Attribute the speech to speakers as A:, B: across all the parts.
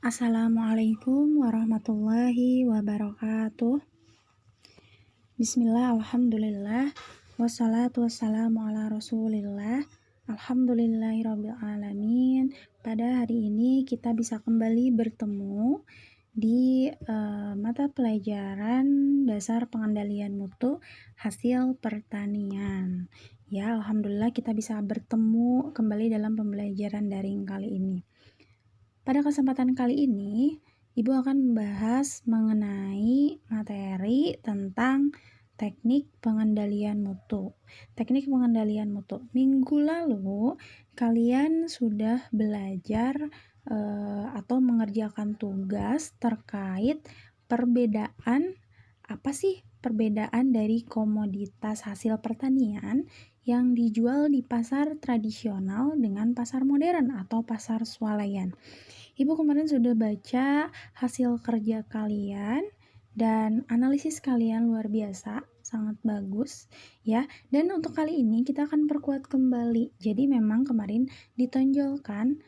A: Assalamualaikum warahmatullahi wabarakatuh. Bismillah, alhamdulillah, wassalatu wassalamu ala rasulillah, alhamdulillahirabbil alamin. Pada hari ini kita bisa kembali bertemu di mata pelajaran dasar pengendalian mutu hasil pertanian. Ya, alhamdulillah kita bisa bertemu kembali dalam pembelajaran daring kali ini. Pada kesempatan kali ini, Ibu akan membahas mengenai materi tentang teknik pengendalian mutu. Teknik pengendalian mutu. Minggu lalu, kalian sudah belajar atau mengerjakan tugas terkait perbedaan, apa sih perbedaan dari komoditas hasil pertanian yang dijual di pasar tradisional dengan pasar modern atau pasar swalayan. Ibu kemarin sudah baca hasil kerja kalian dan analisis kalian luar biasa, sangat bagus ya. Dan untuk kali ini kita akan perkuat kembali. Jadi memang kemarin ditonjolkan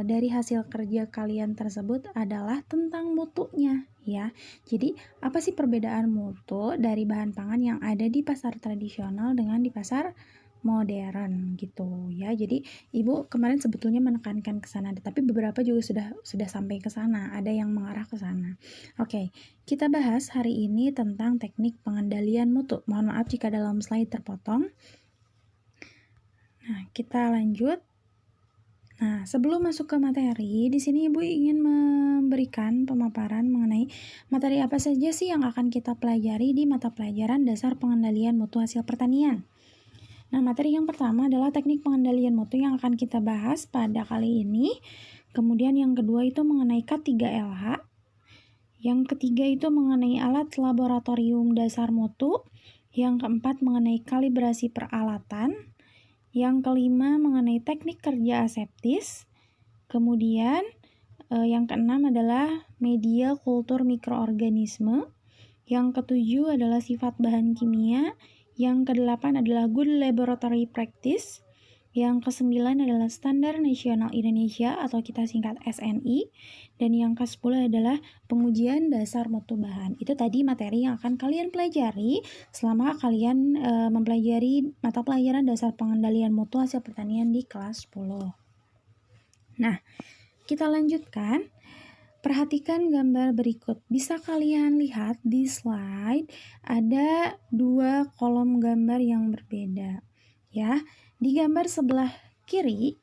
A: dari hasil kerja kalian tersebut adalah tentang mutunya ya. Jadi apa sih perbedaan mutu dari bahan pangan yang ada di pasar tradisional dengan di pasar modern gitu ya. Jadi Ibu kemarin sebetulnya menekankan ke sana, tapi beberapa juga sudah sampai ke sana, ada yang mengarah ke sana. Oke, kita bahas hari ini tentang teknik pengendalian mutu. Mohon maaf jika dalam slide terpotong. Nah, kita lanjut. Nah, sebelum masuk ke materi, di sini Ibu ingin memberikan pemaparan mengenai materi apa saja sih yang akan kita pelajari di mata pelajaran dasar pengendalian mutu hasil pertanian. Nah, materi yang pertama adalah teknik pengendalian mutu yang akan kita bahas pada kali ini. Kemudian yang kedua itu mengenai K3LH. Yang ketiga itu mengenai alat laboratorium dasar mutu. Yang keempat mengenai kalibrasi peralatan. Yang kelima mengenai teknik kerja aseptis. Kemudian yang keenam adalah media kultur mikroorganisme. Yang ketujuh adalah sifat bahan kimia. Yang kedelapan adalah Good Laboratory Practice. Yang kesembilan adalah Standar Nasional Indonesia atau kita singkat SNI. Dan yang ke-10 adalah pengujian dasar mutu bahan. Itu tadi materi yang akan kalian pelajari selama kalian mempelajari mata pelajaran dasar pengendalian mutu hasil pertanian di kelas 10. Nah, kita lanjutkan. Perhatikan gambar berikut. Bisa kalian lihat di slide ada dua kolom gambar yang berbeda. Ya, di gambar sebelah kiri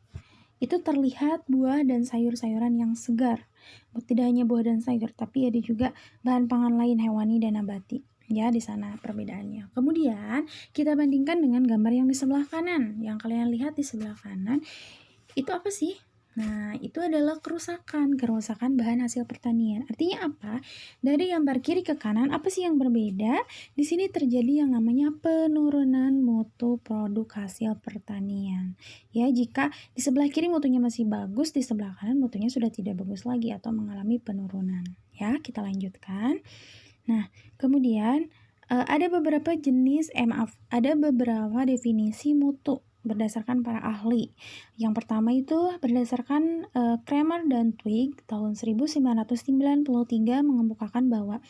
A: itu terlihat buah dan sayur-sayuran yang segar. Tidak hanya buah dan sayur, tapi ada juga bahan pangan lain hewani dan nabati. Ya, di sana perbedaannya. Kemudian kita bandingkan dengan gambar yang di sebelah kanan. Yang kalian lihat di sebelah kanan itu apa sih? Nah, itu adalah kerusakan bahan hasil pertanian. Artinya apa? Dari gambar kiri ke kanan, apa sih yang berbeda? Di sini terjadi yang namanya penurunan mutu produk hasil pertanian. Ya, jika di sebelah kiri mutunya masih bagus, di sebelah kanan mutunya sudah tidak bagus lagi atau mengalami penurunan. Ya, kita lanjutkan. Nah, kemudian ada beberapa definisi mutu berdasarkan para ahli. Yang pertama itu berdasarkan Kramer dan Twigg tahun 1993 mengemukakan bahwa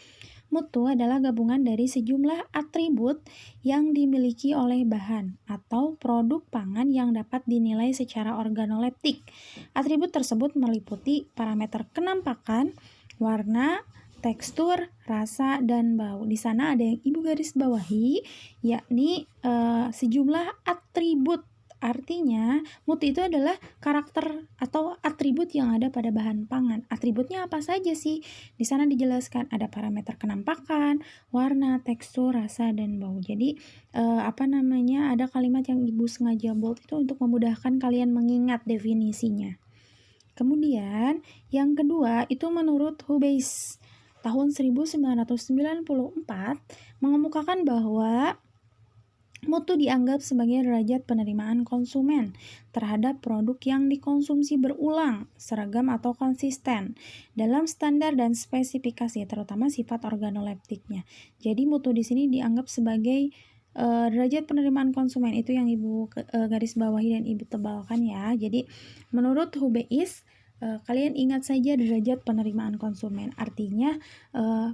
A: mutu adalah gabungan dari sejumlah atribut yang dimiliki oleh bahan atau produk pangan yang dapat dinilai secara organoleptik. Atribut tersebut meliputi parameter kenampakan, warna, tekstur, rasa, dan bau. Di sana ada yang Ibu garis bawahi, yakni sejumlah atribut. Artinya, mutu itu adalah karakter atau atribut yang ada pada bahan pangan. Atributnya apa saja sih? Di sana dijelaskan ada parameter kenampakan, warna, tekstur, rasa, dan bau. Jadi, ada kalimat yang Ibu sengaja bold itu untuk memudahkan kalian mengingat definisinya. Kemudian, yang kedua itu menurut Hubeis tahun 1994 mengemukakan bahwa mutu dianggap sebagai derajat penerimaan konsumen terhadap produk yang dikonsumsi berulang, seragam atau konsisten dalam standar dan spesifikasi, terutama sifat organoleptiknya. Jadi mutu di sini dianggap sebagai derajat penerimaan konsumen, itu yang Ibu garis bawahi dan Ibu tebalkan ya. Jadi menurut Hubeis kalian ingat saja derajat penerimaan konsumen. Artinya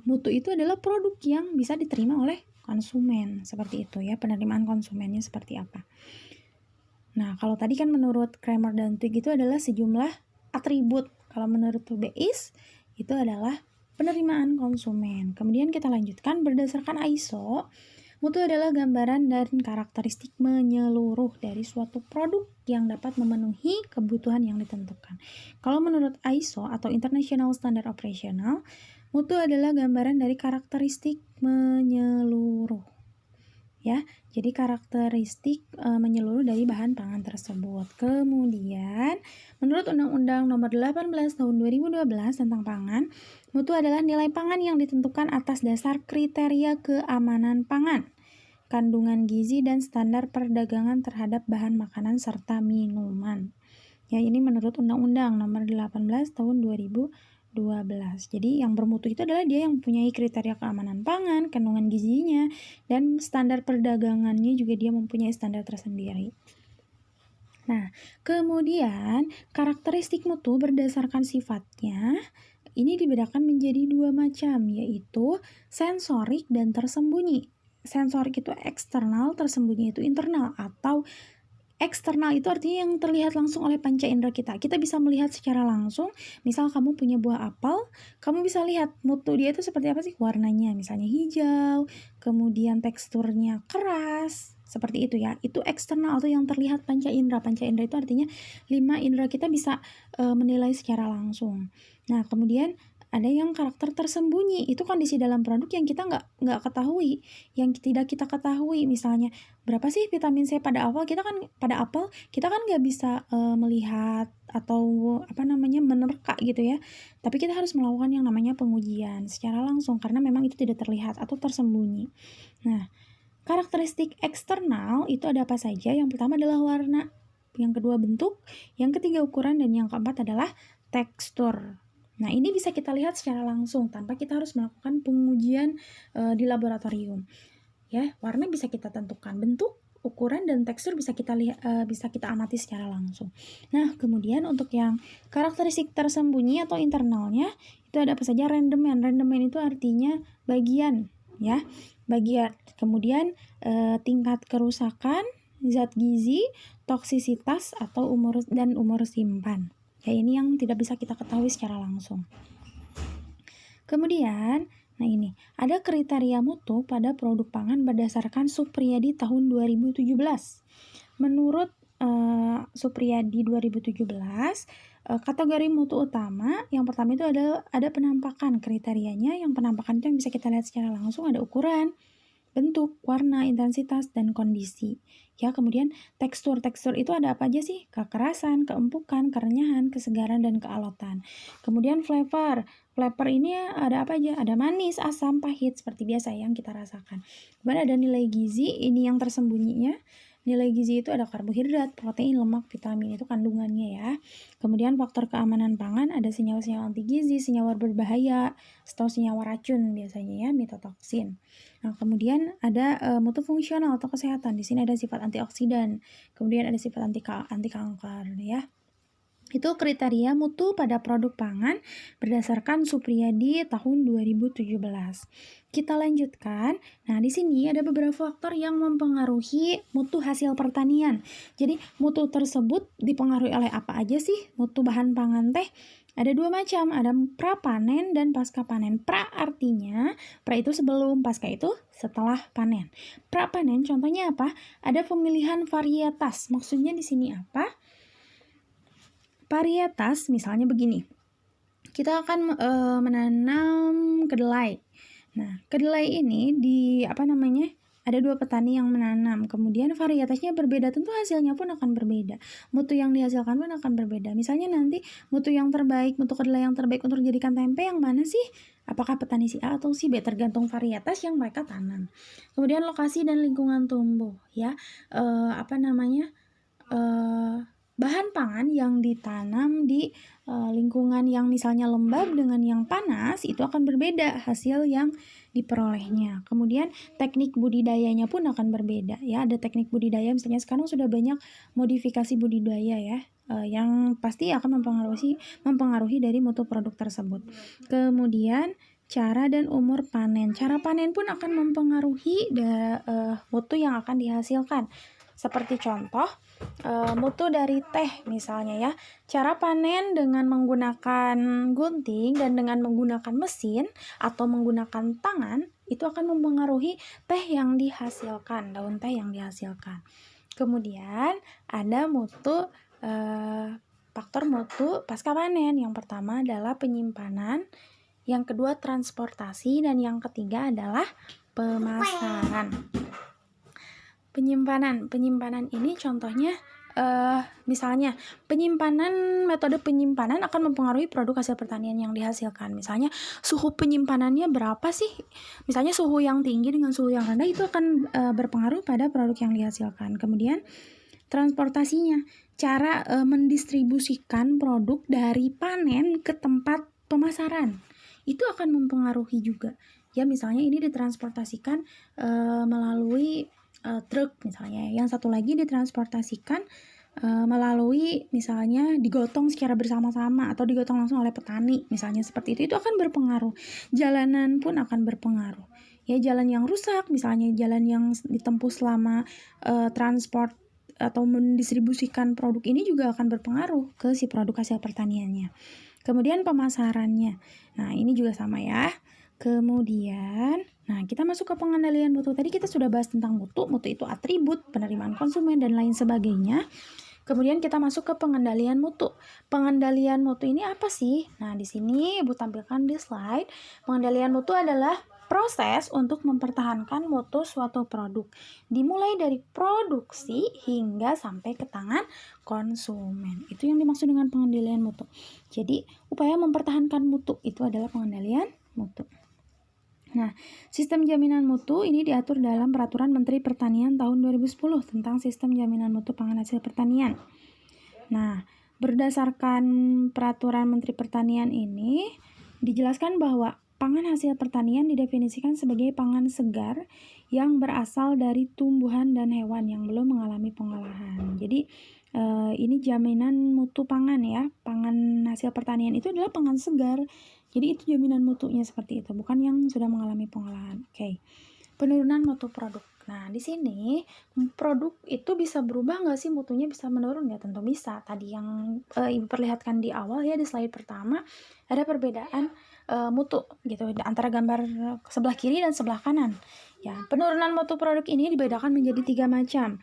A: mutu itu adalah produk yang bisa diterima oleh konsumen, seperti itu ya, penerimaan konsumennya seperti apa. Nah, kalau tadi kan menurut Kramer dan Twigg itu adalah sejumlah atribut. Kalau menurut Tobeis itu adalah penerimaan konsumen. Kemudian kita lanjutkan berdasarkan ISO. Mutu adalah gambaran dan karakteristik menyeluruh dari suatu produk yang dapat memenuhi kebutuhan yang ditentukan. Kalau menurut ISO atau International Standard Operational, mutu adalah gambaran dari karakteristik menyeluruh. Ya, jadi karakteristik menyeluruh dari bahan pangan tersebut. Kemudian, menurut Undang-Undang Nomor 18 Tahun 2012 tentang pangan, mutu adalah nilai pangan yang ditentukan atas dasar kriteria keamanan pangan, kandungan gizi dan standar perdagangan terhadap bahan makanan serta minuman. Ya, ini menurut Undang-Undang Nomor 18 Tahun 2012. Jadi yang bermutu itu adalah dia yang mempunyai kriteria keamanan pangan, kandungan gizinya, dan standar perdagangannya juga dia mempunyai standar tersendiri. Nah, kemudian karakteristik mutu berdasarkan sifatnya ini dibedakan menjadi dua macam, yaitu sensorik dan tersembunyi. Sensorik itu eksternal, tersembunyi itu internal, atau eksternal itu artinya yang terlihat langsung oleh panca indera kita. Kita bisa melihat secara langsung, misal kamu punya buah apel, kamu bisa lihat mutu dia itu seperti apa sih warnanya, misalnya hijau, kemudian teksturnya keras, seperti itu ya. Itu eksternal atau yang terlihat panca indera. Panca indera itu artinya 5 indera kita bisa menilai secara langsung. Nah, kemudian ada yang karakter tersembunyi, itu kondisi dalam produk yang kita nggak ketahui, yang tidak kita ketahui. Misalnya berapa sih vitamin C pada apel, kita kan nggak bisa melihat atau menerka gitu ya, tapi kita harus melakukan yang namanya pengujian secara langsung karena memang itu tidak terlihat atau tersembunyi. Nah, karakteristik eksternal itu ada apa saja? Yang pertama adalah warna, yang kedua bentuk, yang ketiga ukuran, dan yang keempat adalah tekstur. Nah, ini bisa kita lihat secara langsung tanpa kita harus melakukan pengujian di laboratorium. Ya, warna bisa kita tentukan, bentuk, ukuran, dan tekstur bisa kita lihat, bisa kita amati secara langsung. Nah, kemudian untuk yang karakteristik tersembunyi atau internalnya itu ada apa saja? Rendemen. Rendemen itu artinya bagian, ya, bagian. Kemudian tingkat kerusakan, zat gizi, toksisitas atau umur simpan. Ya, ini yang tidak bisa kita ketahui secara langsung. Kemudian, nah ini, ada kriteria mutu pada produk pangan berdasarkan Supriyadi tahun 2017. Menurut Supriyadi 2017, kategori mutu utama, yang pertama itu ada penampakan kriterianya. Yang penampakan itu yang bisa kita lihat secara langsung, ada ukuran, bentuk, warna, intensitas, dan kondisi. Ya, kemudian tekstur itu ada apa aja sih? Kekerasan, keempukan, kerenyahan, kesegaran, dan kealotan. Kemudian flavor ini ada apa aja? Ada manis, asam, pahit, seperti biasa yang kita rasakan. Kemudian ada nilai gizi, ini yang tersembunyinya. Nilai gizi itu ada karbohidrat, protein, lemak, vitamin, itu kandungannya ya. Kemudian faktor keamanan pangan, ada senyawa-senyawa anti gizi, senyawa berbahaya, atau senyawa racun biasanya ya, mitotoksin. Nah, kemudian ada mutu fungsional atau kesehatan. Di sini ada sifat antioksidan, kemudian ada sifat anti kanker ya. Itu kriteria mutu pada produk pangan berdasarkan Supriyadi tahun 2017. Kita lanjutkan. Nah, di sini ada beberapa faktor yang mempengaruhi mutu hasil pertanian. Jadi, mutu tersebut dipengaruhi oleh apa aja sih? Mutu bahan pangan teh ada dua macam, ada pra-panen dan pasca panen. Pra artinya, pra itu sebelum, pasca itu setelah panen. Pra-panen contohnya apa? Ada pemilihan varietas. Maksudnya di sini apa? Varietas misalnya begini. Kita akan menanam kedelai. Nah, kedelai ini ada 2 petani yang menanam, kemudian varietasnya berbeda, tentu hasilnya pun akan berbeda. Mutu yang dihasilkan pun akan berbeda. Misalnya nanti mutu kedelai yang terbaik untuk dijadikan tempe yang mana sih? Apakah petani si A atau si B? Tergantung varietas yang mereka tanam. Kemudian lokasi dan lingkungan tumbuh, ya. Bahan pangan yang ditanam di lingkungan yang misalnya lembab dengan yang panas itu akan berbeda hasil yang diperolehnya. Kemudian teknik budidayanya pun akan berbeda ya. Ada teknik budidaya, misalnya sekarang sudah banyak modifikasi budidaya ya. yang pasti akan mempengaruhi dari mutu produk tersebut. Kemudian cara dan umur panen. Cara panen pun akan mempengaruhi mutu yang akan dihasilkan. Seperti contoh, mutu dari teh misalnya ya. Cara panen dengan menggunakan gunting dan dengan menggunakan mesin atau menggunakan tangan itu akan mempengaruhi teh yang dihasilkan, daun teh yang dihasilkan. Kemudian ada faktor mutu pasca panen. Yang pertama adalah penyimpanan, yang kedua transportasi, dan yang ketiga adalah pemasaran. Penyimpanan ini contohnya misalnya metode penyimpanan akan mempengaruhi produk hasil pertanian yang dihasilkan. Misalnya suhu penyimpanannya berapa sih? Misalnya suhu yang tinggi dengan suhu yang rendah itu akan berpengaruh pada produk yang dihasilkan. Kemudian transportasinya, cara mendistribusikan produk dari panen ke tempat pemasaran itu akan mempengaruhi juga. Ya misalnya ini ditransportasikan melalui truk misalnya. Yang satu lagi ditransportasikan melalui misalnya digotong secara bersama-sama atau digotong langsung oleh petani misalnya seperti itu akan berpengaruh. Jalanan pun akan berpengaruh. Ya jalan yang rusak misalnya, jalan yang ditempuh selama transport atau mendistribusikan produk ini juga akan berpengaruh ke si produk hasil pertaniannya. Kemudian pemasarannya. Nah, ini juga sama ya. Kemudian, kita masuk ke pengendalian mutu. Tadi kita sudah bahas tentang mutu. Mutu itu atribut, penerimaan konsumen, dan lain sebagainya. Kemudian kita masuk ke pengendalian mutu. Pengendalian mutu ini apa sih? Nah, di sini Ibu tampilkan di slide. Pengendalian mutu adalah proses untuk mempertahankan mutu suatu produk, dimulai dari produksi hingga sampai ke tangan konsumen. Itu yang dimaksud dengan pengendalian mutu. Jadi, upaya mempertahankan mutu itu adalah pengendalian mutu. Nah, sistem jaminan mutu ini diatur dalam Peraturan Menteri Pertanian tahun 2010 tentang sistem jaminan mutu pangan hasil pertanian. Nah, berdasarkan Peraturan Menteri Pertanian ini dijelaskan bahwa pangan hasil pertanian didefinisikan sebagai pangan segar yang berasal dari tumbuhan dan hewan yang belum mengalami pengolahan. Jadi ini jaminan mutu pangan ya. Pangan hasil pertanian itu adalah pangan segar. Jadi itu jaminan mutunya seperti itu, bukan yang sudah mengalami pengolahan. Oke. Penurunan mutu produk. Nah, di sini produk itu bisa berubah nggak sih mutunya, bisa menurun ya? Tentu bisa. Tadi yang Ibu perlihatkan di awal ya di slide pertama ada perbedaan mutu gitu antara gambar sebelah kiri dan sebelah kanan. Ya, penurunan mutu produk ini dibedakan menjadi 3 macam.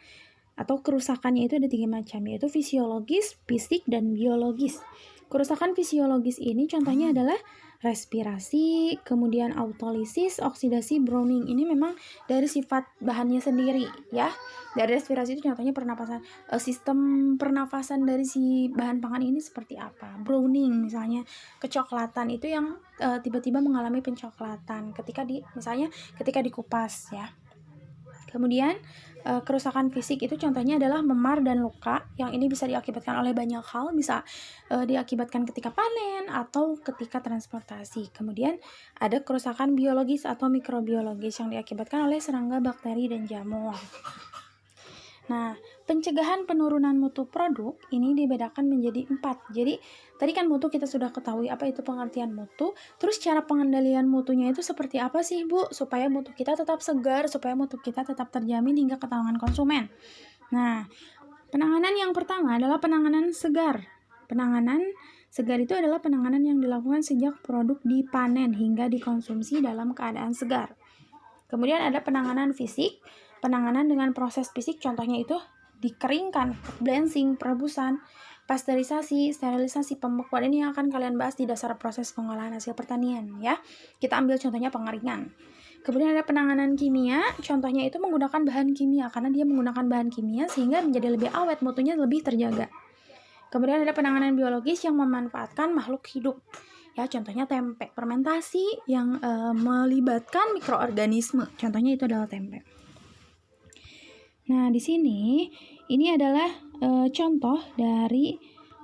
A: Atau kerusakannya itu ada 3 macam, yaitu fisiologis, fisik, dan biologis. Kerusakan fisiologis ini contohnya adalah respirasi, kemudian autolisis, oksidasi, browning. Ini memang dari sifat bahannya sendiri ya. Dari respirasi itu contohnya pernapasan, sistem pernafasan dari si bahan pangan ini seperti apa. Browning misalnya kecoklatan itu yang tiba-tiba mengalami pencoklatan ketika dikupas ya. Kemudian kerusakan fisik itu contohnya adalah memar dan luka, yang ini bisa diakibatkan oleh banyak hal, bisa diakibatkan ketika panen atau ketika transportasi. Kemudian ada kerusakan biologis atau mikrobiologis yang diakibatkan oleh serangga, bakteri, dan jamur. Nah, pencegahan penurunan mutu produk ini dibedakan menjadi 4. Jadi, tadi kan mutu kita sudah ketahui apa itu pengertian mutu. Terus cara pengendalian mutunya itu seperti apa sih, Bu? Supaya mutu kita tetap segar, supaya mutu kita tetap terjamin hingga ke tangan konsumen. Nah, penanganan yang pertama adalah penanganan segar. Penanganan segar itu adalah penanganan yang dilakukan sejak produk dipanen hingga dikonsumsi dalam keadaan segar. Kemudian ada penanganan fisik. Penanganan dengan proses fisik contohnya itu dikeringkan, blanching, perebusan, pasteurisasi, sterilisasi, pembekuan. Ini yang akan kalian bahas di dasar proses pengolahan hasil pertanian ya. Kita ambil contohnya pengeringan. Kemudian ada penanganan kimia, contohnya itu menggunakan bahan kimia karena dia menggunakan bahan kimia sehingga menjadi lebih awet, mutunya lebih terjaga. Kemudian ada penanganan biologis yang memanfaatkan makhluk hidup. Ya, contohnya tempe, fermentasi yang melibatkan mikroorganisme. Contohnya itu adalah tempe. Nah, di sini ini adalah contoh dari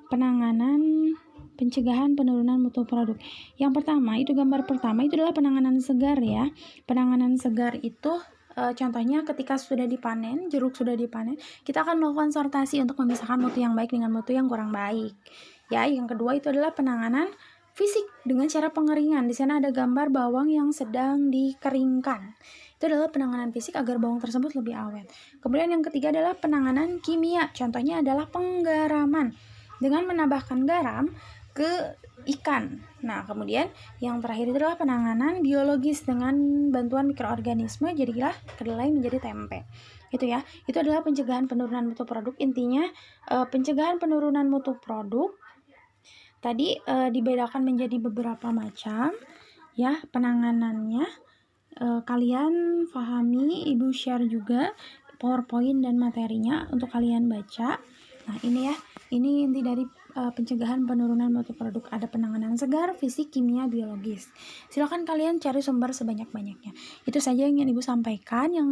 A: penanganan pencegahan penurunan mutu produk. Yang pertama, itu gambar pertama itu adalah penanganan segar ya. Penanganan segar itu contohnya ketika sudah dipanen, jeruk sudah dipanen, kita akan melakukan sortasi untuk memisahkan mutu yang baik dengan mutu yang kurang baik. Ya, yang kedua itu adalah penanganan fisik dengan cara pengeringan. Di sana ada gambar bawang yang sedang dikeringkan. Itu adalah penanganan fisik agar bawang tersebut lebih awet. Kemudian yang ketiga adalah penanganan kimia. Contohnya adalah penggaraman dengan menambahkan garam ke ikan. Nah, kemudian yang terakhir itu adalah penanganan biologis dengan bantuan mikroorganisme, jadilah kedelai menjadi tempe. Itu ya. Itu adalah pencegahan penurunan mutu produk. Intinya pencegahan penurunan mutu produk tadi dibedakan menjadi beberapa macam ya penanganannya. Kalian pahami, Ibu share juga PowerPoint dan materinya untuk kalian baca. Nah, ini ya, ini inti dari pencegahan penurunan mutu produk. Ada penanganan segar, fisik, kimia, biologis. Silakan kalian cari sumber sebanyak-banyaknya. Itu saja yang ingin Ibu sampaikan, yang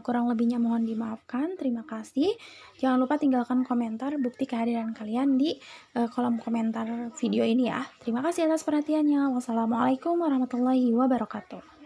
A: kurang lebihnya mohon dimaafkan. Terima kasih. Jangan lupa tinggalkan komentar bukti kehadiran kalian di kolom komentar video ini ya. Terima kasih atas perhatiannya. Wassalamualaikum warahmatullahi wabarakatuh.